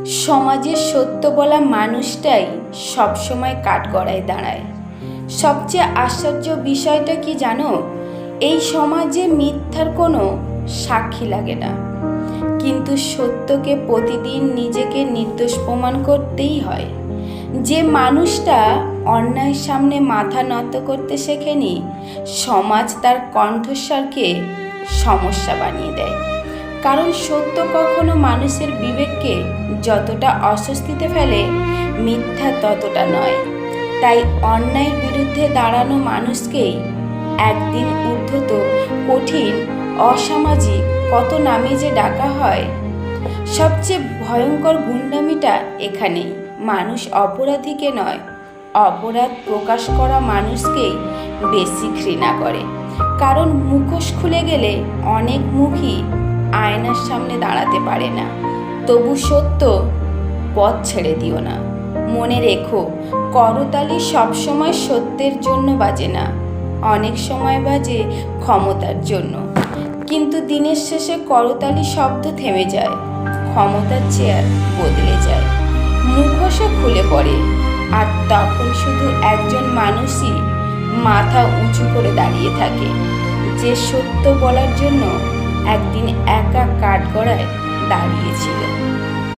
সমাজের সত্য বলা মানুষটাই সবসময় কাঠগড়ায় দাঁড়ায়। সবচেয়ে আশ্চর্য বিষয়টা কি জানো? এই সমাজে মিথ্যার কোনো সাক্ষী লাগে না, কিন্তু সত্যকে প্রতিদিন নিজেকে নির্দোষ প্রমাণ করতেই হয়। যে মানুষটা অন্যায়ের সামনে মাথা নত করতে শেখেনি, সমাজ তার কণ্ঠস্বরকে সমস্যা বানিয়ে দেয়। কারণ সত্য কখনো মানুষের বিবেককে যতটা অস্বস্তিতে ফেলে, মিথ্যা ততটা নয়। তাই অন্যায়ের বিরুদ্ধে দাঁড়ানো মানুষকেই একদিন উদ্ধত, কঠিন, অসামাজিক কত নামে যে ডাকা হয়। সবচেয়ে ভয়ঙ্কর গুন্ডামিটা এখানেই। মানুষ অপরাধীকে নয়, অপরাধ প্রকাশ করা মানুষকেই বেশি ঘৃণা করে। কারণ মুখোশ খুলে গেলে অনেক মুখই আয়নার সামনে দাঁড়াতে পারে না। তবু সত্য পথ ছেড়ে দিও না। মনে রেখো, করতালি সবসময় সত্যের জন্য বাজে না, অনেক সময় বাজে ক্ষমতার জন্য। কিন্তু দিনের শেষে করতালি শব্দ থেমে যায়, ক্ষমতার চেয়ার বদলে যায়, মুখোশও খুলে পড়ে। আর তখন শুধু একজন মানুষই মাথা উঁচু করে দাঁড়িয়ে থাকে, যে সত্য বলার জন্য একদিন একা কাঠগড়ায় দাঁড়িয়েছিল।